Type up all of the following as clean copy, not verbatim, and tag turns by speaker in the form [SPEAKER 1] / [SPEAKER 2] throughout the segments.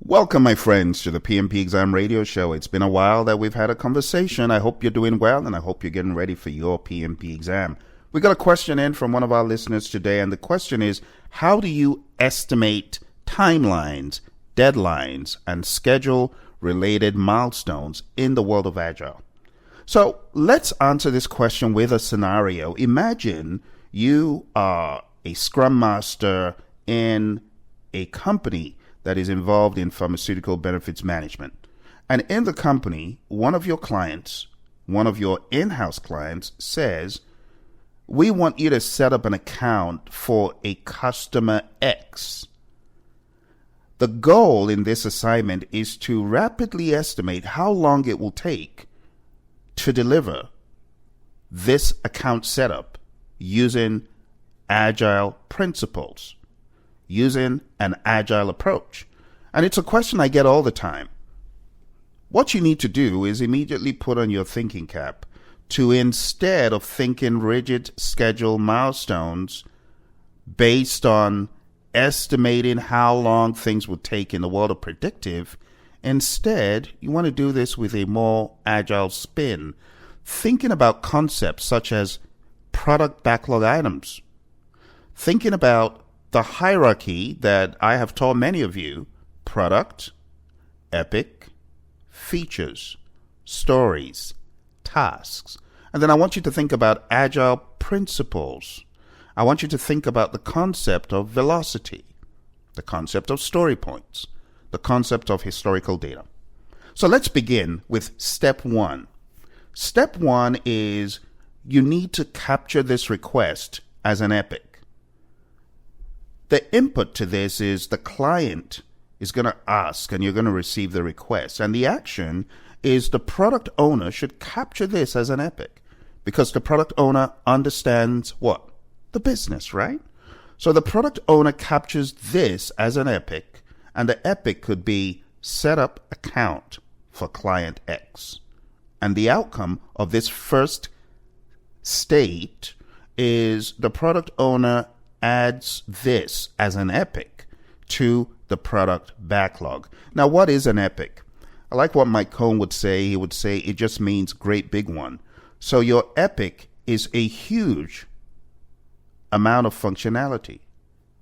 [SPEAKER 1] Welcome, my friends, to the PMP Exam Radio Show. It's been a while that we've had a conversation. I hope you're doing well, and I hope you're getting ready for your PMP exam. We got a question in from one of our listeners today, and the question is, how do you estimate timelines, deadlines, and schedule-related milestones in the world of Agile? So let's answer this question with a scenario. Imagine you are a Scrum Master in a company that is involved in pharmaceutical benefits management. And in the company, one of your clients, one of your in-house clients says, we want you to set up an account for a customer X. The goal in this assignment is to rapidly estimate how long it will take to deliver this account setup using Agile principles, using an Agile approach. And it's a question I get all the time. What you need to do is immediately put on your thinking cap to, instead of thinking rigid schedule milestones based on estimating how long things would take in the world of predictive, instead you want to do this with a more Agile spin, thinking about concepts such as product backlog items, thinking about the hierarchy that I have taught many of you: product, epic, features, stories, tasks. And then I want you to think about Agile principles. I want you to think about the concept of velocity, the concept of story points, the concept of historical data. So let's begin with step one. Step one is you need to capture this request as an epic. The input to this is the client is going to ask and you're going to receive the request. And the action is the product owner should capture this as an epic, because the product owner understands what? The business, right? So the product owner captures this as an epic, and the epic could be set up account for client X. And the outcome of this first state is the product owner adds this as an epic to the product backlog. Now, what is an epic? I like what Mike Cohn would say. He would say it just means great big one. So your epic is a huge amount of functionality.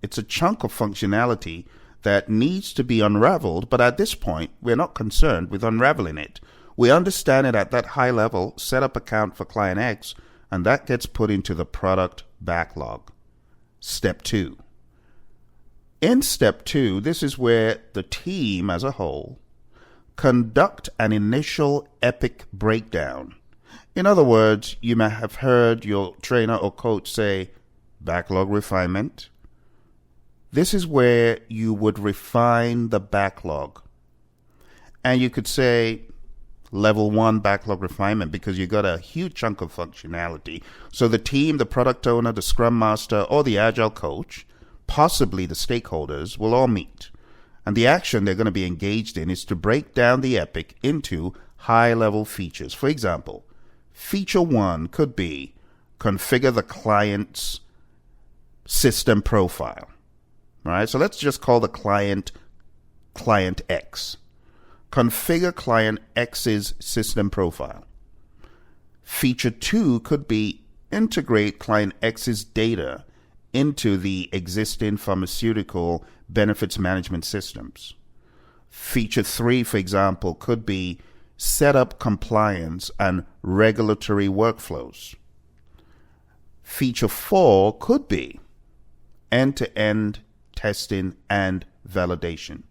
[SPEAKER 1] It's a chunk of functionality that needs to be unraveled, but at this point, we're not concerned with unraveling it. We understand it at that high level, set up account for client X, and that gets put into the product backlog. Step two. In step two, this is where the team as a whole conduct an initial epic breakdown. In other words, you may have heard your trainer or coach say backlog refinement. This is where you would refine the backlog. And you could say level one backlog refinement, because you got a huge chunk of functionality. So the team, the product owner, the Scrum Master, or the Agile coach, possibly the stakeholders, will all meet. And the action they're going to be engaged in is to break down the epic into high-level features. For example, feature one could be configure the client's system profile. Right? So let's just call the client X. Configure client X's system profile. Feature two could be integrate client X's data into the existing pharmaceutical benefits management systems. Feature three, for example, could be set up compliance and regulatory workflows. Feature four could be end-to-end testing and validation.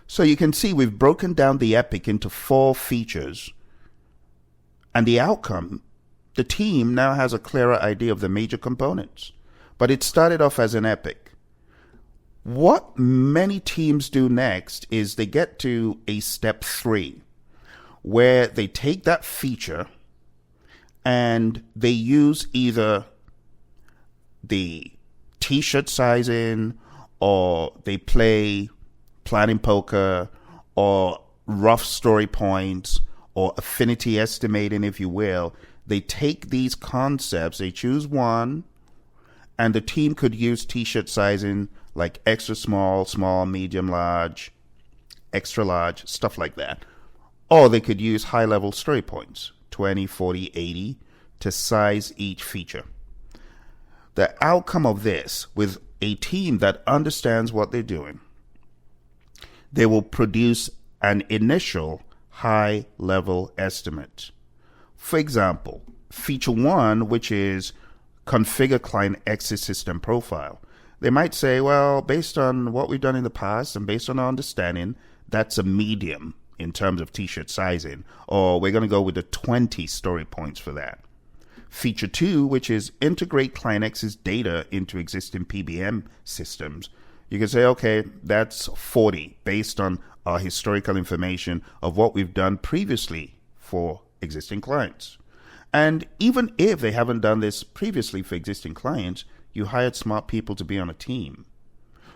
[SPEAKER 1] So you can see we've broken down the epic into 4 features, and the outcome, the team now has a clearer idea of the major components. But it started off as an epic. What many teams do next is they get to a step 3, where they take that feature and they use either the t-shirt sizing, or they play planning poker, or rough story points, or affinity estimating, if you will. They take these concepts, they choose one, and the team could use t-shirt sizing like extra small, small, medium, large, extra large, stuff like that. Or they could use high-level story points, 20, 40, 80, to size each feature. The outcome of this, with a team that understands what they're doing, they will produce an initial high-level estimate. For example, feature 1, which is configure client exit system profile. They might say, well, based on what we've done in the past and based on our understanding, that's a medium in terms of t-shirt sizing, or we're going to go with the 20 story points for that. Feature 2, which is integrate client exit data into existing PBM systems. You can say, okay, that's 40 based on our historical information of what we've done previously for existing clients. And even if they haven't done this previously for existing clients, you hired smart people to be on a team.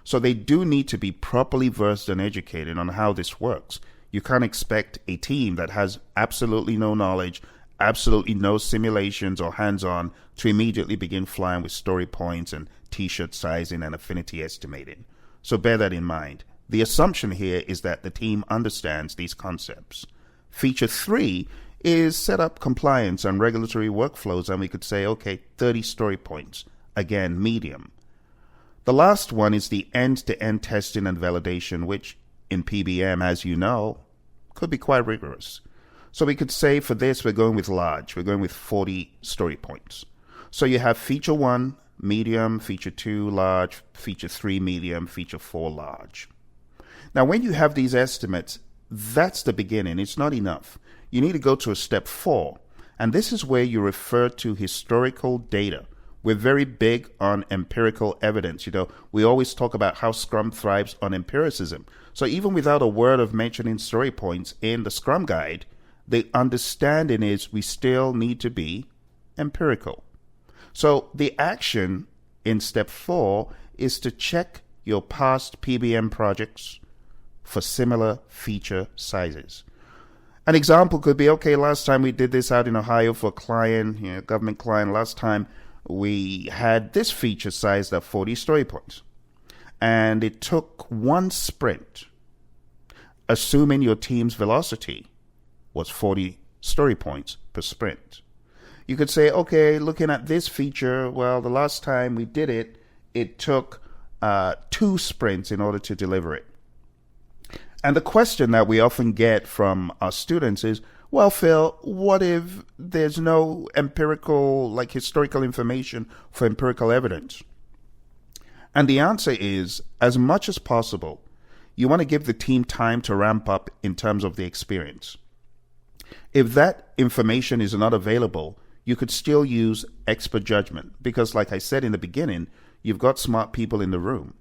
[SPEAKER 1] So they do need to be properly versed and educated on how this works. You can't expect a team that has absolutely no knowledge, absolutely no simulations or hands-on to immediately begin flying with story points and t-shirt sizing and affinity estimating. So bear that in mind. The assumption here is that the team understands these concepts. Feature 3 is set up compliance and regulatory workflows, and we could say, okay, 30 story points. Again, medium. The last one is the end-to-end testing and validation, which in PBM, as you know, could be quite rigorous. So we could say for this, we're going with large. We're going with 40 story points. So you have feature 1, medium, feature 2, large, feature 3, medium, feature 4, large. Now, when you have these estimates, that's the beginning. It's not enough. You need to go to a step 4. And this is where you refer to historical data. We're very big on empirical evidence. We always talk about how Scrum thrives on empiricism. So even without a word of mentioning story points in the Scrum Guide, the understanding is we still need to be empirical. So the action in step 4 is to check your past PBM projects for similar feature sizes. An example could be, okay, last time we did this out in Ohio for a client, government client, last time we had this feature sized at 40 story points. And it took one sprint, assuming your team's velocity was 40 story points per sprint. You could say, okay, looking at this feature, well, the last time we did it, it took 2 sprints in order to deliver it. And the question that we often get from our students is, well, Phil, what if there's no empirical, historical information for empirical evidence? And the answer is, as much as possible, you want to give the team time to ramp up in terms of the experience. If that information is not available, you could still use expert judgment because, like I said in the beginning, you've got smart people in the room.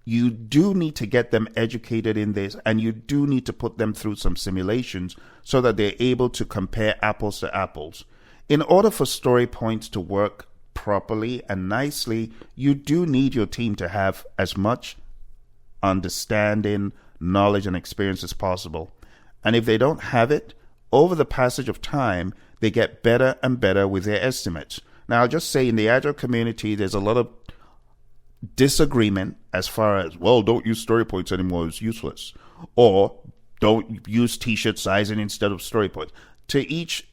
[SPEAKER 1] You do need to get them educated in this, and you do need to put them through some simulations so that they're able to compare apples to apples. In order for story points to work properly and nicely, you do need your team to have as much understanding, knowledge, and experience as possible. And if they don't have it, over the passage of time, they get better and better with their estimates. Now, I'll just say in the Agile community, there's a lot of disagreement as far as, well, don't use story points anymore, it's useless. Or don't use t-shirt sizing instead of story points. To each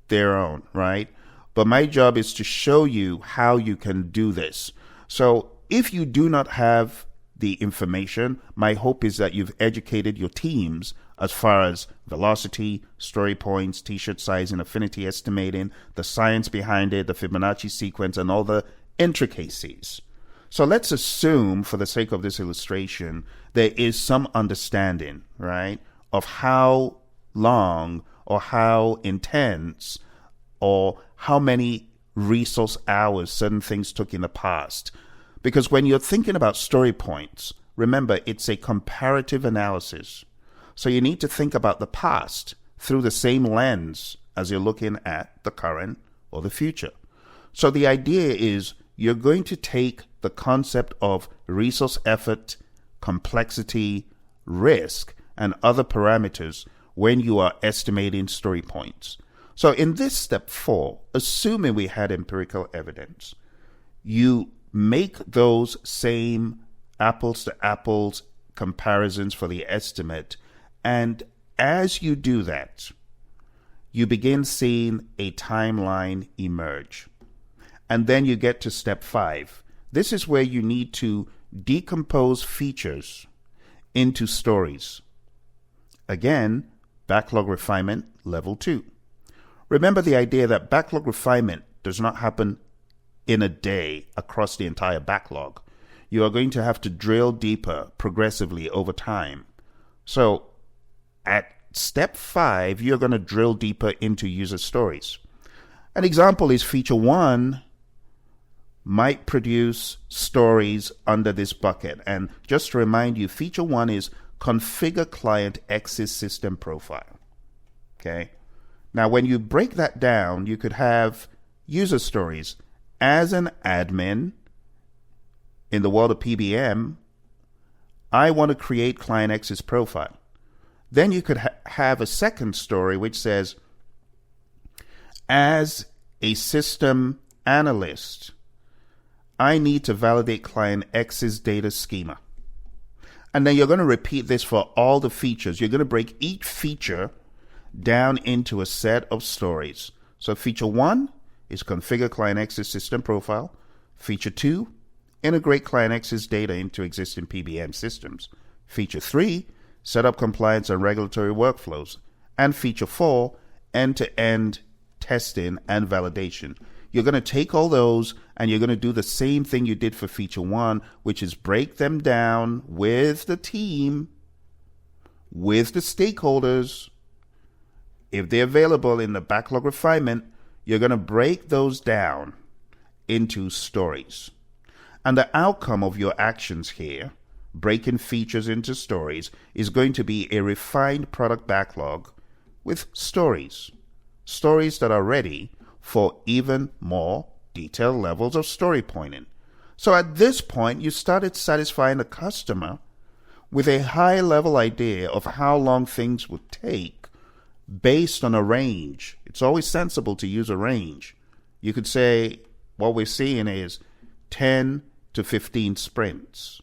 [SPEAKER 1] their own, right? But my job is to show you how you can do this. So if you do not have the information, my hope is that you've educated your teams as far as velocity, story points, t-shirt sizing, affinity estimating, the science behind it, the Fibonacci sequence, and all the intricacies. So let's assume, for the sake of this illustration, there is some understanding, right, of how long or how intense or how many resource hours certain things took in the past. Because when you're thinking about story points, remember, it's a comparative analysis. So you need to think about the past through the same lens as you're looking at the current or the future. So the idea is you're going to take the concept of resource effort, complexity, risk, and other parameters when you are estimating story points. So in this step 4, assuming we had empirical evidence, you make those same apples to apples comparisons for the estimate. And as you do that, you begin seeing a timeline emerge. And then you get to step 5. This is where you need to decompose features into stories. Again, backlog refinement level 2. Remember the idea that backlog refinement does not happen in a day across the entire backlog. You are going to have to drill deeper progressively over time. So at step 5, you're going to drill deeper into user stories. An example is feature 1 might produce stories under this bucket. And just to remind you, feature 1 is configure client X's system profile. Okay. Now, when you break that down, you could have user stories. As an admin in the world of PBM, I want to create client X's profile. Then you could have a second story which says, as a system analyst, I need to validate client X's data schema. And then you're going to repeat this for all the features. You're going to break each feature down into a set of stories. So feature 1 is configure client X's system profile. Feature 2, integrate client X's data into existing PBM systems. Feature 3, set up compliance and regulatory workflows. And feature 4, end-to-end testing and validation. You're going to take all those and you're going to do the same thing you did for feature 1, which is break them down with the team, with the stakeholders. If they're available in the backlog refinement, you're going to break those down into stories. And the outcome of your actions here, breaking features into stories, is going to be a refined product backlog with stories. Stories that are ready for even more detailed levels of story pointing. So at this point, you started satisfying the customer with a high level idea of how long things would take based on a range. It's always sensible to use a range. You could say what we're seeing is 10 to 15 sprints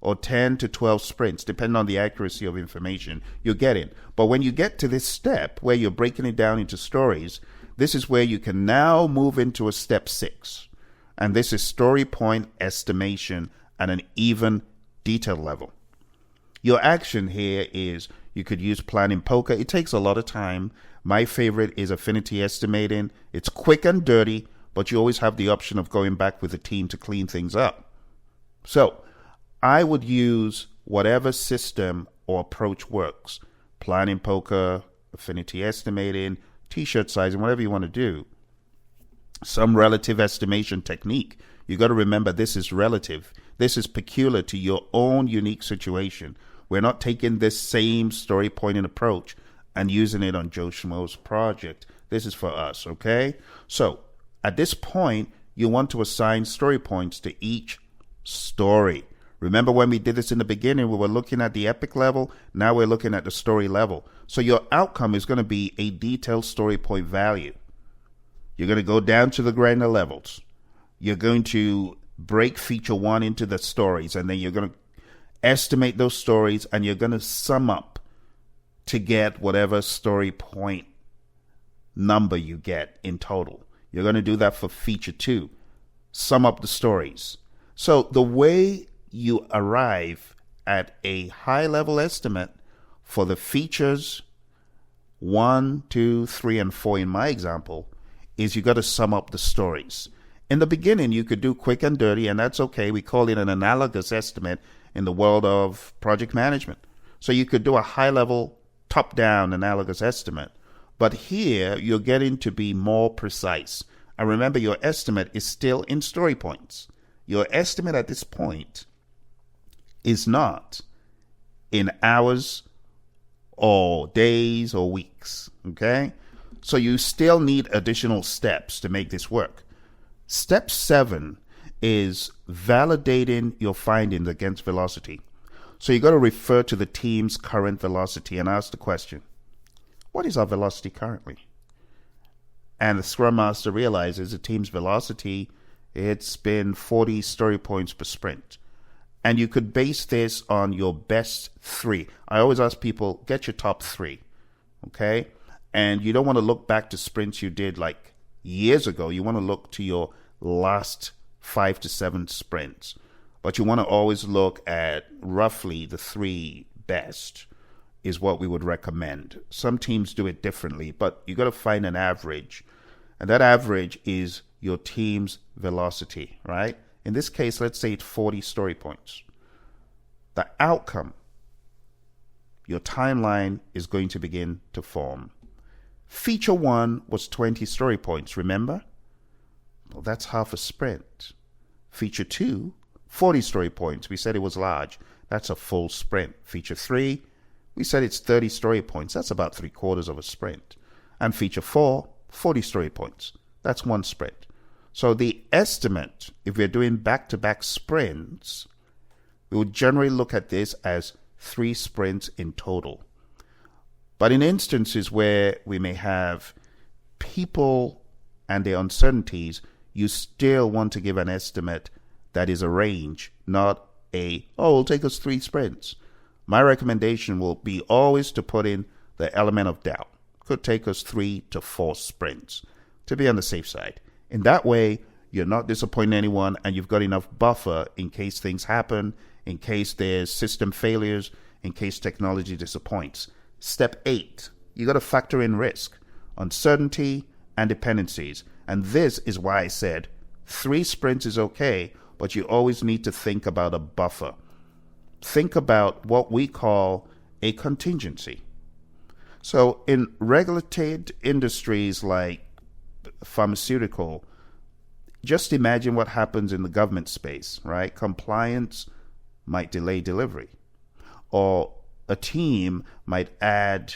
[SPEAKER 1] or 10 to 12 sprints, depending on the accuracy of information you're getting. But when you get to this step where you're breaking it down into stories, this is where you can now move into a step 6. And this is story point estimation at an even detail level. Your action here is you could use PMBOK. It takes a lot of time. My favorite is affinity estimating. It's quick and dirty, but you always have the option of going back with the team to clean things up. So I would use whatever system or approach works. PMBOK, affinity estimating, t-shirt sizing, whatever you want to do. Some relative estimation technique. You got to remember this is relative. This is peculiar to your own unique situation. We're not taking this same story pointing approach and using it on Joe Schmo's project. This is for us, okay? So at this point, you want to assign story points to each story. Remember when we did this in the beginning, we were looking at the epic level. Now we're looking at the story level. So your outcome is going to be a detailed story point value. You're going to go down to the granular levels. You're going to break feature 1 into the stories, and then you're going to estimate those stories, and you're going to sum up to get whatever story point number you get in total. You're going to do that for feature 2. Sum up the stories. So the way you arrive at a high level estimate for the features 1, 2, 3, and 4 in my example is you got to sum up the stories. In the beginning, you could do quick and dirty, and that's okay. We call it an analogous estimate in the world of project management. So you could do a high-level, top-down analogous estimate. But here, you're getting to be more precise. And remember, your estimate is still in story points. Your estimate at this point is not in hours or days or weeks, okay? So you still need additional steps to make this work. Step 7 is validating your findings against velocity. So you got to refer to the team's current velocity and ask the question, what is our velocity currently? And the Scrum Master realizes the team's velocity, it's been 40 story points per sprint. And you could base this on your best three. I always ask people, get your top three, okay? And you don't want to look back to sprints you did like years ago. You want to look to your last 5 to 7 sprints. But you want to always look at roughly the three best is what we would recommend. Some teams do it differently, but you got to find an average. And that average is your team's velocity, right? In this case, let's say it's 40 story points. The outcome, your timeline is going to begin to form. Feature 1 was 20 story points, remember? Well, that's half a sprint. Feature 2, 40 story points. We said it was large. That's a full sprint. Feature 3, we said it's 30 story points. That's about 3/4 of a sprint. And feature 4, 40 story points. That's one sprint. So the estimate, if we're doing back-to-back sprints, we would generally look at this as 3 sprints in total. But in instances where we may have people and their uncertainties, you still want to give an estimate that is a range, not it'll take us 3 sprints. My recommendation will be always to put in the element of doubt. Could take us 3 to 4 sprints to be on the safe side. In that way, you're not disappointing anyone and you've got enough buffer in case things happen, in case there's system failures, in case technology disappoints. Step 8, you got to factor in risk, uncertainty, and dependencies. And this is why I said 3 sprints is okay, but you always need to think about a buffer. Think about what we call a contingency. So in regulated industries like pharmaceutical, just imagine what happens in the government space, right? Compliance might delay delivery, or a team might add,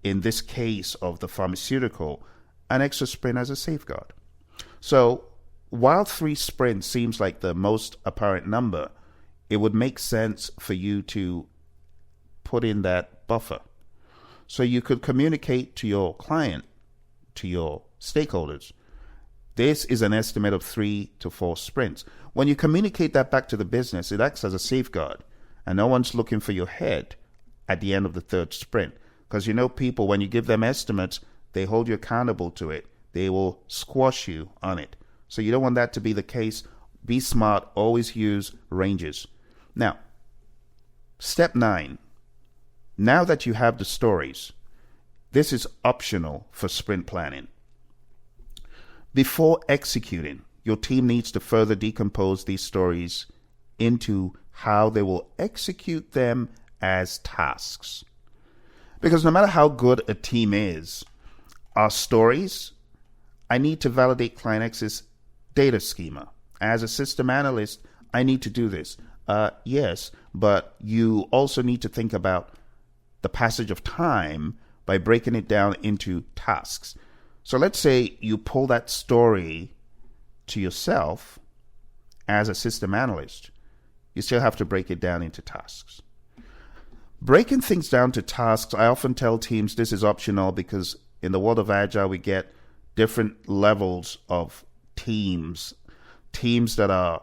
[SPEAKER 1] in this case of the pharmaceutical, an extra sprint as a safeguard. So while 3 sprints seems like the most apparent number, it would make sense for you to put in that buffer. So you could communicate to your client, to your stakeholders, this is an estimate of 3 to 4 sprints. When you communicate that back to the business, it acts as a safeguard, and no one's looking for your head at the end of the 3rd sprint. Because people, when you give them estimates, they hold you accountable to it. They will squash you on it. So you don't want that to be the case. Be smart. Always use ranges. Now, step 9. Now that you have the stories, this is optional for sprint planning. Before executing, your team needs to further decompose these stories into how they will execute them as tasks. Because no matter how good a team is, our stories, I need to validate Client X's data schema. As a system analyst, I need to do this. Yes, but you also need to think about the passage of time by breaking it down into tasks. So let's say you pull that story to yourself as a system analyst. You still have to break it down into tasks. Breaking things down to tasks, I often tell teams this is optional because in the world of Agile, we get different levels of teams that are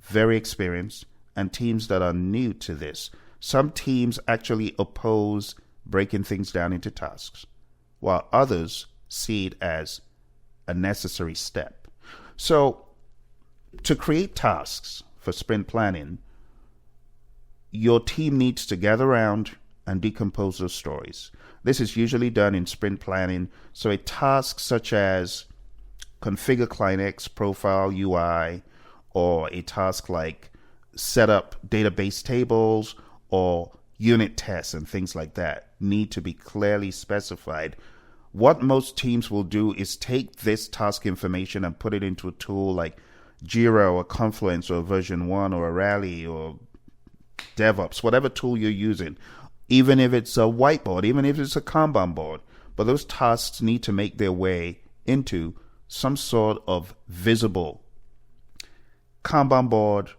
[SPEAKER 1] very experienced and teams that are new to this. Some teams actually oppose breaking things down into tasks, while others see it as a necessary step. So to create tasks for sprint planning, your team needs to gather around and decompose those stories. This is usually done in sprint planning. So a task such as configure Client X profile UI, or a task like set up database tables or unit tests and things like that need to be clearly specified. What most teams will do is take this task information and put it into a tool like Jira or Confluence or version 1 or a Rally or DevOps, whatever tool you're using, even if it's a whiteboard, even if it's a Kanban board. But those tasks need to make their way into some sort of visible Kanban board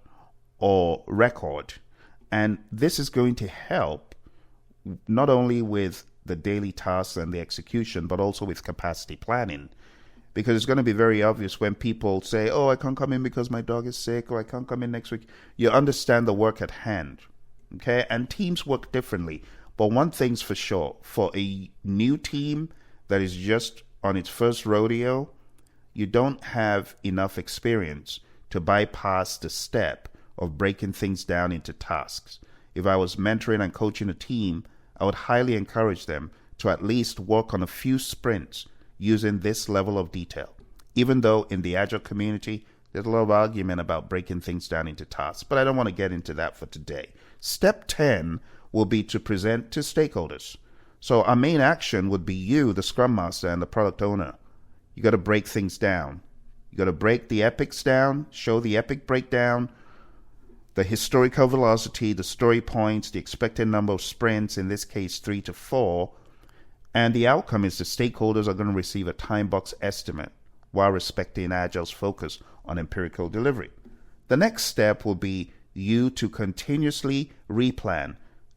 [SPEAKER 1] or record. And this is going to help not only with the daily tasks and the execution, but also with capacity planning. because it's going to be very obvious when people say, oh, I can't come in because my dog is sick, or I can't come in next week. You understand the work at hand, okay? And teams work differently. But one thing's for sure, for a new team that is just on its first rodeo, you don't have enough experience to bypass the step of breaking things down into tasks. If I was mentoring and coaching a team, I would highly encourage them to at least work on a few sprints using this level of detail. Even though in the Agile community, there's a lot of argument about breaking things down into tasks, but I don't want to get into that for today. Step 10 will be to present to stakeholders. So our main action would be you, the Scrum Master and the product owner. You got to break things down. You got to break the epics down, show the epic breakdown, the historical velocity, the story points, the expected number of sprints, in this case 3 to 4, and the outcome is the stakeholders are going to receive a time box estimate while respecting Agile's focus on empirical delivery. The next step will be you to continuously replan.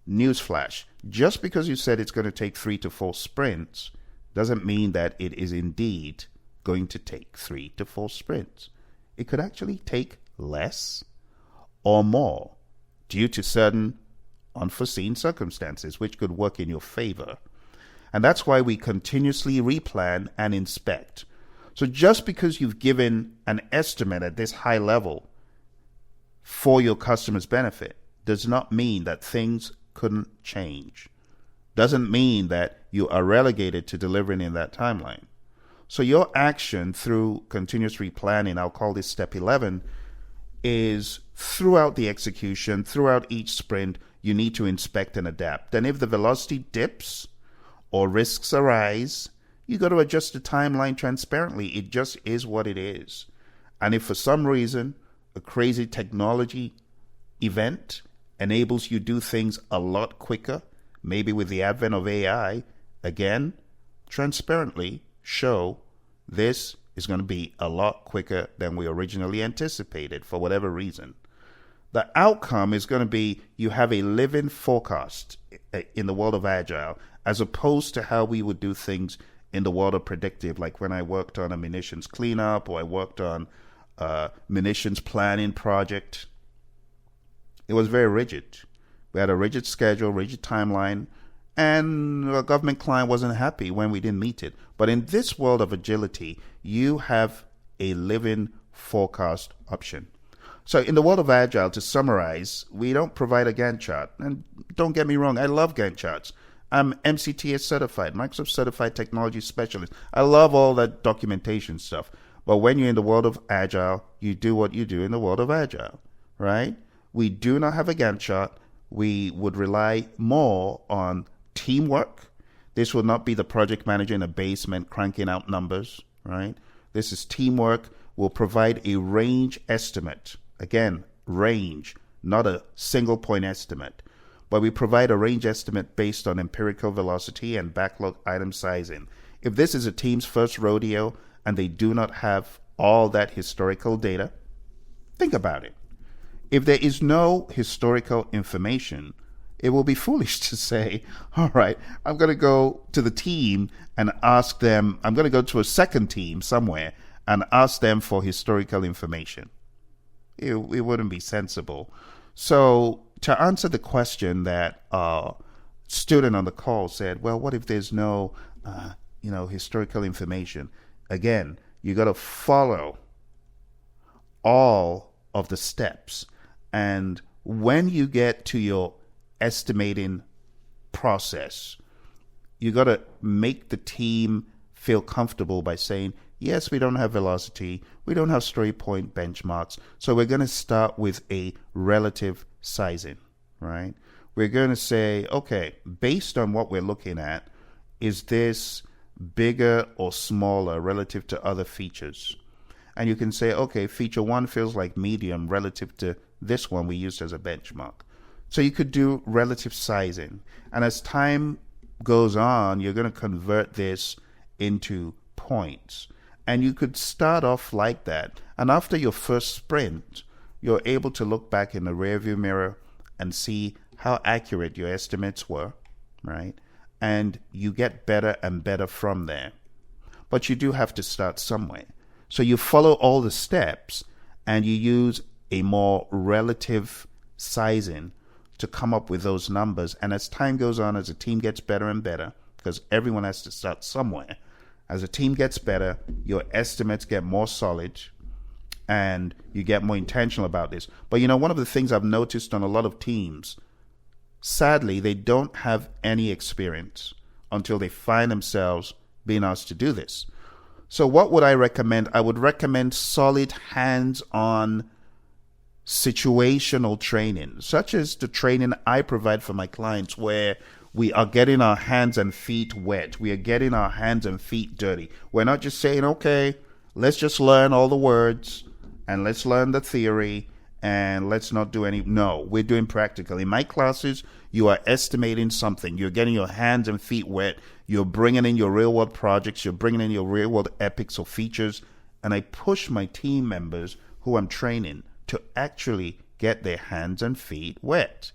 [SPEAKER 1] Newsflash, just because you said it's going to take 3 to 4 sprints doesn't mean that it is indeed going to take 3 to 4 sprints. It could actually take less or more due to certain unforeseen circumstances which could work in your favor. And that's why we continuously replan and inspect. So just because you've given an estimate at this high level for your customer's benefit does not mean that things couldn't change. Doesn't mean that you are relegated to delivering in that timeline. So your action through continuous replanning, I'll call this step 11, is throughout the execution, throughout each sprint, you need to inspect and adapt. And if the velocity dips or risks arise, you got to adjust the timeline transparently. It just is what it is. And if for some reason a crazy technology event enables you to do things a lot quicker, maybe with the advent of AI, again, transparently show this is going to be a lot quicker than we originally anticipated for whatever reason. The outcome is going to be you have a living forecast in the world of Agile, as opposed to how we would do things in the world of predictive, like when I worked on a munitions cleanup or I worked on a munitions planning project. It was very rigid. We had a rigid schedule, rigid timeline, and a government client wasn't happy when we didn't meet it. But in this world of agility, you have a living forecast option. So in the world of Agile, to summarize, we don't provide a Gantt chart. And don't get me wrong, I love Gantt charts. I'm MCTS certified, Microsoft Certified Technology Specialist. I love all that documentation stuff. But when you're in the world of Agile, you do what you do in the world of Agile, right? We do not have a Gantt chart. We would rely more on teamwork. This will not be the project manager in a basement cranking out numbers, right? This is teamwork. We'll provide a range estimate. Again, range, not a single point estimate. But we provide a range estimate based on empirical velocity and backlog item sizing. If this is a team's first rodeo and they do not have all that historical data, think about it. If there is no historical information, it will be foolish to say, all right, I'm going to go to the team and ask them, I'm going to go to a second team somewhere and ask them for historical information. It wouldn't be sensible. So to answer the question that a student on the call said, well, what if there's no, historical information? Again, you got to follow all of the steps. And when you get to your estimating process, you got to make the team feel comfortable by saying, yes, we don't have velocity, we don't have story point benchmarks, so we're going to start with a relative sizing, right? We're going to say, okay, based on what we're looking at, is this bigger or smaller relative to other features? And you can say, okay, feature 1 feels like medium relative to this one we used as a benchmark. So you could do relative sizing. And as time goes on, you're going to convert this into points. And you could start off like that. And after your first sprint, you're able to look back in the rearview mirror and see how accurate your estimates were, right? And you get better and better from there. but you do have to start somewhere. So you follow all the steps and you use a more relative sizing to come up with those numbers. And as time goes on, as the team gets better and better, because everyone has to start somewhere, as the team gets better, your estimates get more solid and you get more intentional about this. But one of the things I've noticed on a lot of teams, sadly, they don't have any experience until they find themselves being asked to do this. So what would I recommend? I would recommend solid hands-on situational training, such as the training I provide for my clients, where we are getting our hands and feet wet. We are getting our hands and feet dirty. We're not just saying, okay, let's just learn all the words and let's learn the theory and let's not do any. No, we're doing practical. In my classes, you are estimating something. You're getting your hands and feet wet. You're bringing in your real world projects. You're bringing in your real world epics or features. And I push my team members who I'm training to actually get their hands and feet wet.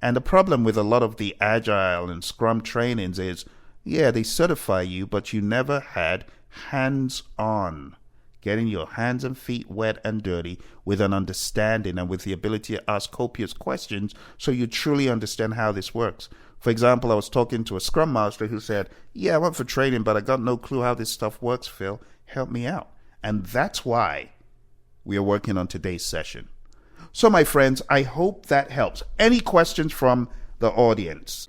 [SPEAKER 1] And the problem with a lot of the Agile and Scrum trainings is, they certify you, but you never had hands-on, getting your hands and feet wet and dirty with an understanding and with the ability to ask copious questions so you truly understand how this works. For example, I was talking to a Scrum Master who said, I went for training, but I got no clue how this stuff works, Phil. Help me out. And that's why we are working on today's session. So, my friends, I hope that helps. Any questions from the audience?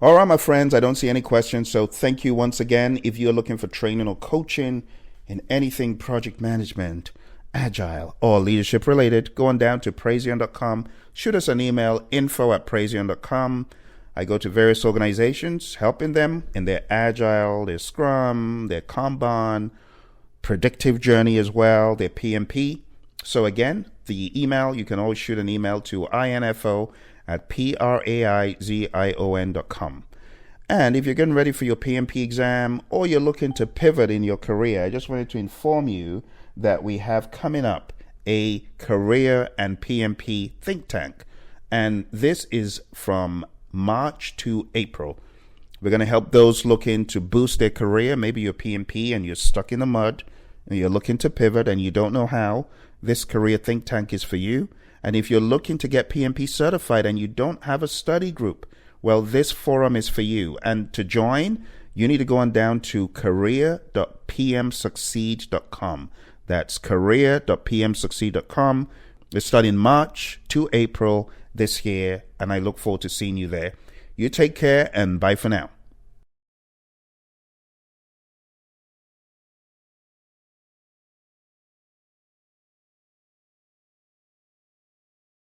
[SPEAKER 1] All right, my friends, I don't see any questions. So thank you once again. If you're looking for training or coaching in anything project management, Agile, or leadership related, go on down to Praizion.com. Shoot us an email, info@Praizion.com. I go to various organizations, helping them in their Agile, their Scrum, their Kanban, predictive journey as well, their PMP. So again, the email, you can always shoot an email to info@Praizion.com. And if you're getting ready for your PMP exam or you're looking to pivot in your career, I just wanted to inform you that we have coming up a career and PMP think tank. And this is from March to April. We're going to help those looking to boost their career. Maybe you're PMP and you're stuck in the mud and you're looking to pivot and you don't know how. This career think tank is for you. And if you're looking to get PMP certified and you don't have a study group, well, this forum is for you. And to join, you need to go on down to career.pmsucceed.com. That's career.pmsucceed.com. It's starting March to April this year, and I look forward to seeing you there. You take care, and bye for now.